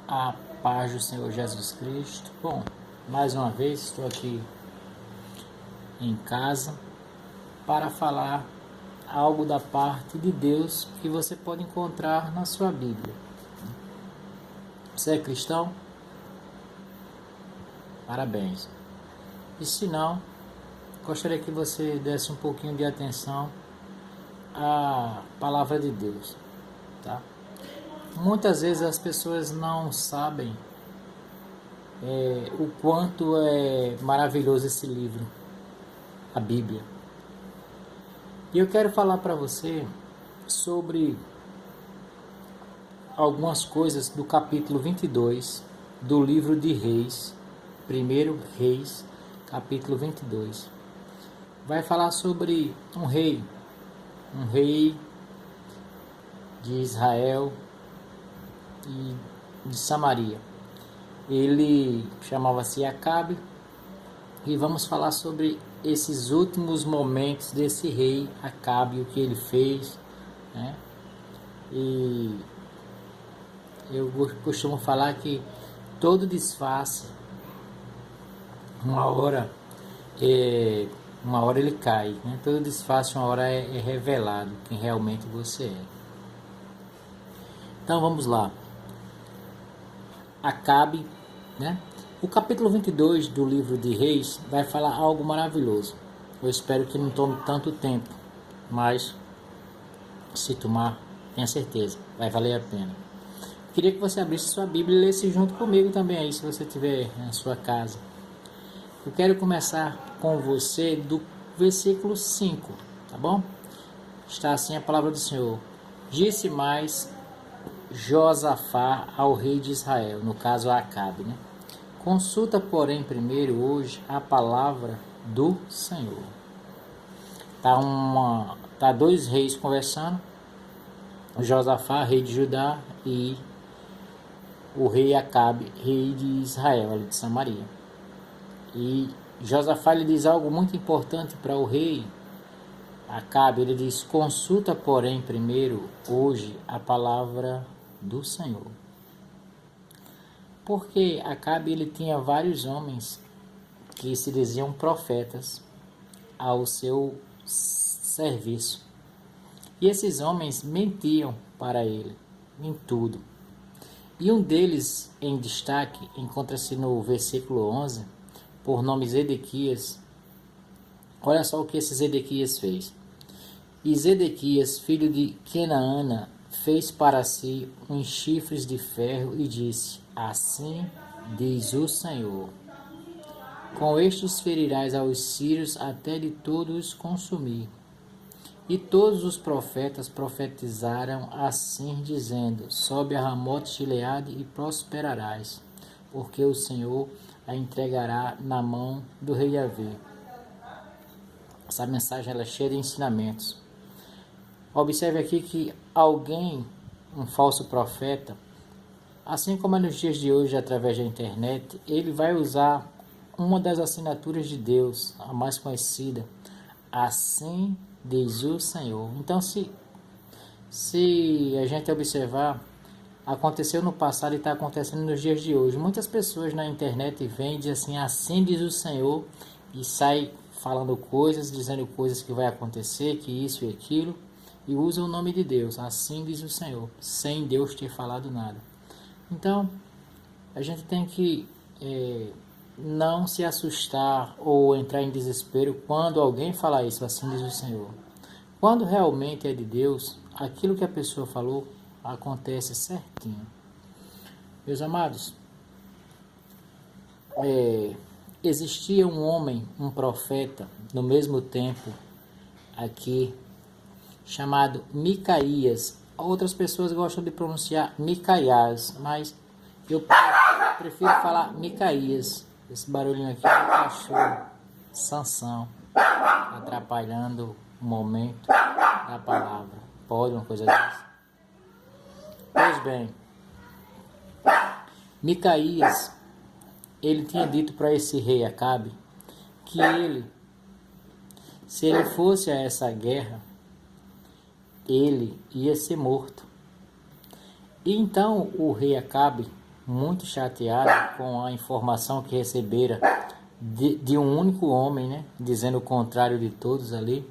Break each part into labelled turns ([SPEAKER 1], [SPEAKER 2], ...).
[SPEAKER 1] A paz do Senhor Jesus Cristo. Bom, mais uma vez estou aqui em casa para falar algo da parte de Deus que você pode encontrar na sua Bíblia. Você é cristão? Parabéns. E se não, gostaria que você desse um pouquinho de atenção à palavra de Deus, tá? Muitas vezes as pessoas não sabem o quanto é maravilhoso esse livro, a Bíblia. E eu quero falar para você sobre algumas coisas do capítulo 22 do livro de Reis, 1 Reis, capítulo 22. Vai falar sobre um rei de Israel e de Samaria. Ele chamava-se Acabe, e vamos falar sobre esses últimos momentos desse rei Acabe, o que ele fez, né? E eu costumo falar que todo disfarce, uma hora ele cai, né? Todo disfarce, uma hora é revelado quem realmente você é. Então vamos lá. Acabe, né? O capítulo 22 do livro de Reis vai falar algo maravilhoso. Eu espero que não tome tanto tempo, mas se tomar, tenha certeza, vai valer a pena. Queria que você abrisse sua Bíblia e lesse junto comigo também aí, se você estiver na sua casa. Eu quero começar com você do versículo 5, tá bom? Está assim a palavra do Senhor. Disse mais Josafá ao rei de Israel, no caso a Acabe, né? Consulta, porém, primeiro hoje a palavra do Senhor. Tá dois reis conversando, Josafá, rei de Judá, e o rei Acabe, rei de Israel, ali de Samaria. E Josafá lhe diz algo muito importante para o rei Acabe. Ele diz: consulta, porém, primeiro hoje a palavra do Senhor. Porque Acabe ele tinha vários homens que se diziam profetas ao seu serviço. E esses homens mentiam para ele em tudo. E um deles, em destaque, encontra-se no versículo 11, por nome Zedequias. Olha só o que esse Zedequias fez. E Zedequias, filho de Kenaana, fez para si uns chifres de ferro e disse: assim diz o Senhor: com estes ferirás aos sírios até de todos consumir. E todos os profetas profetizaram assim, dizendo: sobe a Ramote Gileade e prosperarás, porque o Senhor a entregará na mão do rei Davi. Essa mensagem ela é cheia de ensinamentos. Observe aqui que alguém, um falso profeta, assim como é nos dias de hoje através da internet, ele vai usar uma das assinaturas de Deus, a mais conhecida, assim diz o Senhor. Então, se a gente observar, aconteceu no passado e está acontecendo nos dias de hoje. Muitas pessoas na internet vêm e dizem assim diz o Senhor, e sai falando coisas, dizendo coisas que vai acontecer, que isso e aquilo, e usam o nome de Deus, assim diz o Senhor, sem Deus ter falado nada. Então, a gente tem que não se assustar ou entrar em desespero quando alguém falar isso, assim diz o Senhor. Quando realmente é de Deus, aquilo que a pessoa falou acontece certinho. Meus amados, existia um homem, um profeta, no mesmo tempo aqui, chamado Micaías. Outras pessoas gostam de pronunciar Micaias, mas eu prefiro falar Micaías. Esse barulhinho aqui é o cachorro Sansão, atrapalhando o momento da palavra. Pode uma coisa dessa? Pois bem, Micaías, ele tinha dito para esse rei Acabe que se ele fosse a essa guerra, ele ia ser morto. E então o rei Acabe muito chateado com a informação que recebera de um único homem, né, dizendo o contrário de todos ali,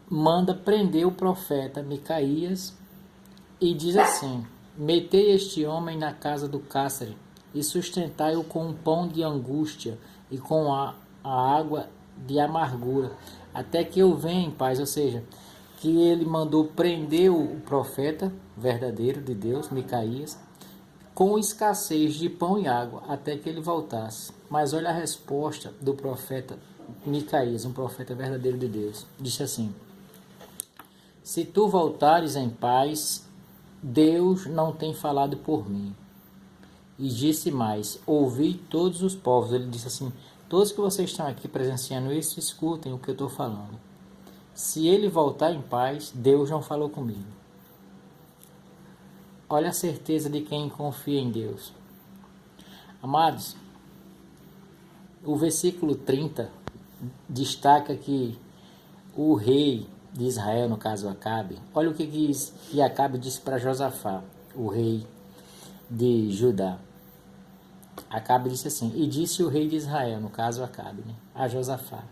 [SPEAKER 1] manda prender o profeta Micaías e diz assim: metei este homem na casa do cárcere e sustentai-o com um pão de angústia e com a água de amargura, até que eu venha em paz. Ou seja, que ele mandou prender o profeta verdadeiro de Deus, Micaías, com escassez de pão e água, até que ele voltasse. Mas olha a resposta do profeta Micaías, um profeta verdadeiro de Deus. Disse assim: se tu voltares em paz, Deus não tem falado por mim. E disse mais: ouvi todos os povos. Ele disse assim: todos que vocês estão aqui presenciando isso, escutem o que eu estou falando. Se ele voltar em paz, Deus não falou comigo. Olha a certeza de quem confia em Deus. Amados, o versículo 30 destaca que o rei de Israel, no caso Acabe, olha o que Acabe disse para Josafá, o rei de Judá. Acabe disse assim: e disse o rei de Israel, no caso Acabe, né, a Josafá: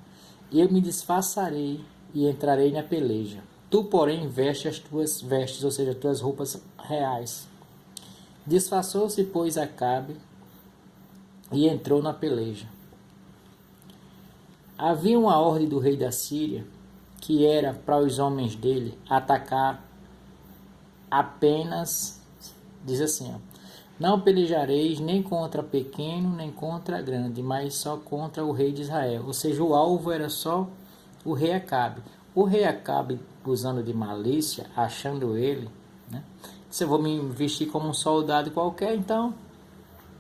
[SPEAKER 1] eu me disfarçarei e entrarei na peleja. Tu, porém, veste as tuas vestes, ou seja, as tuas roupas reais. Disfarçou-se, pois, Acabe e entrou na peleja. Havia uma ordem do rei da Síria, que era para os homens dele atacar apenas, diz assim, ó: não pelejareis nem contra pequeno, nem contra grande, mas só contra o rei de Israel. Ou seja, o alvo era só o rei Acabe. O rei Acabe, usando de malícia, achando ele, né, se eu vou me vestir como um soldado qualquer, então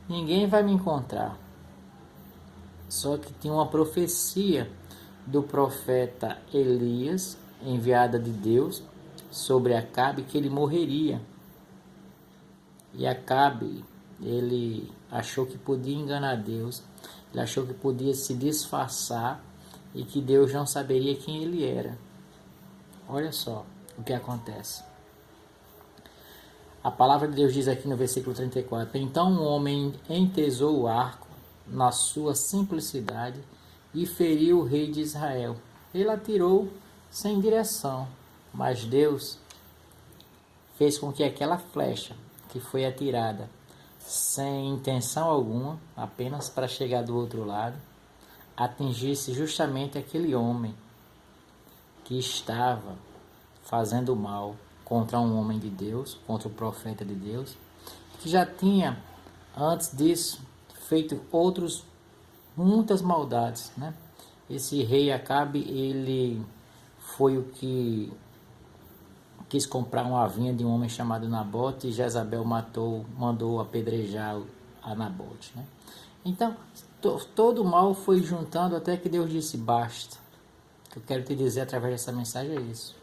[SPEAKER 1] ninguém vai me encontrar. Só que tinha uma profecia do profeta Elias, enviada de Deus, sobre Acabe, que ele morreria. E Acabe, ele achou que podia enganar Deus, ele achou que podia se disfarçar e que Deus não saberia quem ele era. Olha só o que acontece. A palavra de Deus diz aqui no versículo 34: então um homem entesou o arco na sua simplicidade e feriu o rei de Israel. Ele atirou sem direção, mas Deus fez com que aquela flecha que foi atirada sem intenção alguma, apenas para chegar do outro lado, atingisse justamente aquele homem que estava fazendo mal contra um homem de Deus, contra o profeta de Deus, que já tinha, antes disso, feito muitas maldades, né? Esse rei Acabe, ele foi o que quis comprar uma vinha de um homem chamado Nabote, e Jezabel mandou apedrejar a Nabote, né? Então, todo o mal foi juntando até que Deus disse: basta. O que eu quero te dizer através dessa mensagem é isso.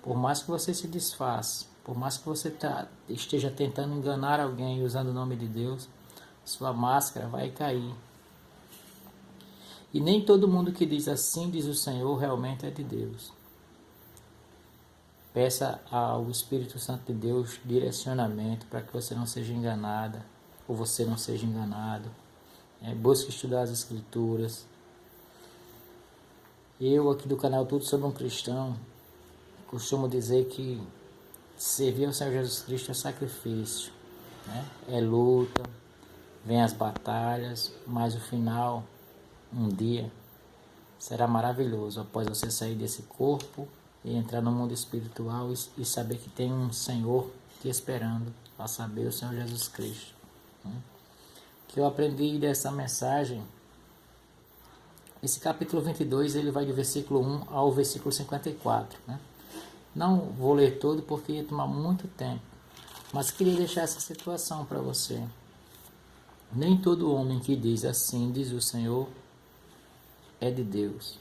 [SPEAKER 1] Por mais que você se disfarce, por mais que você esteja tentando enganar alguém usando o nome de Deus, sua máscara vai cair. E nem todo mundo que diz assim, diz o Senhor, realmente é de Deus. Peça ao Espírito Santo de Deus direcionamento para que você não seja enganada, ou você não seja enganado. Busque estudar as Escrituras. Eu, aqui do canal Tudo Sobre um Cristão, costumo dizer que servir ao Senhor Jesus Cristo é sacrifício, né? É luta, vem as batalhas, mas o final, um dia, será maravilhoso após você sair desse corpo e entrar no mundo espiritual e saber que tem um Senhor te esperando, a saber, o Senhor Jesus Cristo. O que eu aprendi dessa mensagem, esse capítulo 22, ele vai do versículo 1 ao versículo 54, né? Não vou ler todo porque ia tomar muito tempo, mas queria deixar essa situação para você. Nem todo homem que diz assim, diz o Senhor, é de Deus.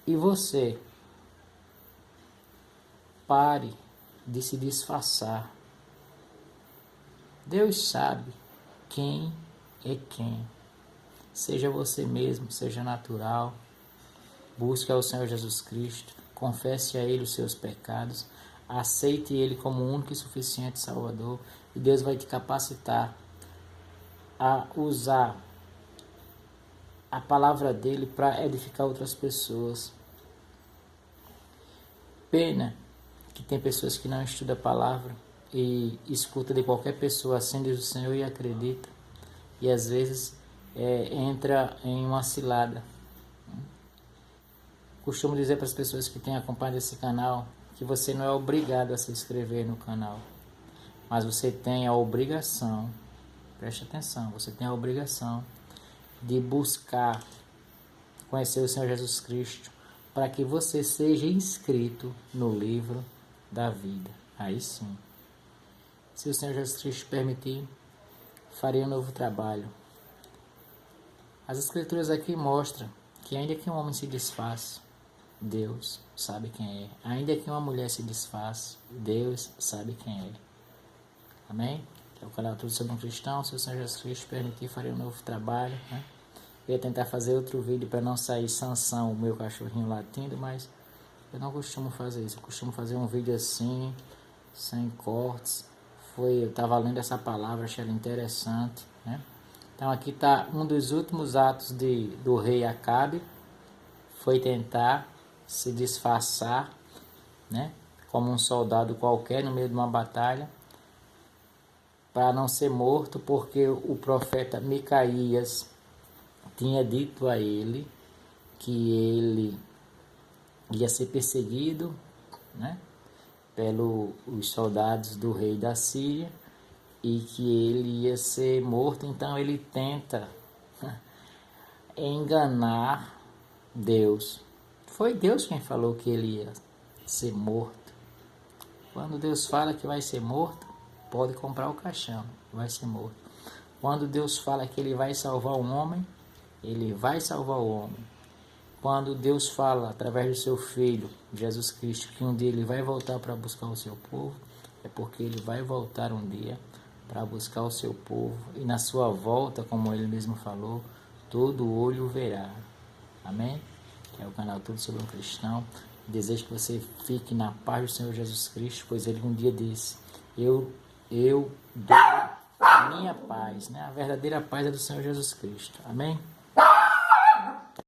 [SPEAKER 1] E você, pare de se disfarçar. Deus sabe quem é quem. Seja você mesmo, seja natural. Busque ao Senhor Jesus Cristo. Confesse a Ele os seus pecados. aceite Ele como o único e suficiente Salvador, e Deus vai te capacitar a usar a palavra dele para edificar outras pessoas. Pena que tem pessoas que não estudam a palavra e escuta de qualquer pessoa assim diz o Senhor e acredita, e às vezes entra em uma cilada. Costumo dizer para as pessoas que têm acompanhado esse canal que você não é obrigado a se inscrever no canal, mas você tem a obrigação, preste atenção, você tem a obrigação de buscar conhecer o Senhor Jesus Cristo para que você seja inscrito no livro da vida. Aí sim, se o Senhor Jesus Cristo permitir, farei um novo trabalho. As escrituras aqui mostram que ainda que um homem se desfaça, Deus sabe quem é. Ainda que uma mulher se desfaça, Deus sabe quem é. Amém? É o canal Tudo Sobre um Cristão. Se o Senhor Jesus Cristo permitir, farei um novo trabalho, né? Eu ia tentar fazer outro vídeo para não sair Sansão, o meu cachorrinho latindo, mas eu não costumo fazer isso. Eu costumo fazer um vídeo assim, sem cortes. Eu estava lendo essa palavra, achei ela interessante, né? Então aqui está um dos últimos atos do rei Acabe. Foi tentar se disfarçar, né, como um soldado qualquer no meio de uma batalha, para não ser morto, porque o profeta Micaías tinha dito a ele que ele ia ser perseguido, né, pelos soldados do rei da Síria, e que ele ia ser morto. Então ele tenta enganar Deus. Foi Deus quem falou que ele ia ser morto. Quando Deus fala que vai ser morto, pode comprar o caixão, vai ser morto. Quando Deus fala que ele vai salvar um homem, ele vai salvar o homem. Quando Deus fala através do seu Filho, Jesus Cristo, que um dia ele vai voltar para buscar o seu povo, é porque ele vai voltar um dia para buscar o seu povo, e na sua volta, como ele mesmo falou, todo olho verá. Amém? É o canal Tudo Sobre um Cristão. Desejo que você fique na paz do Senhor Jesus Cristo, pois ele um dia disse: eu dou a minha paz, né? A verdadeira paz é do Senhor Jesus Cristo. Amém?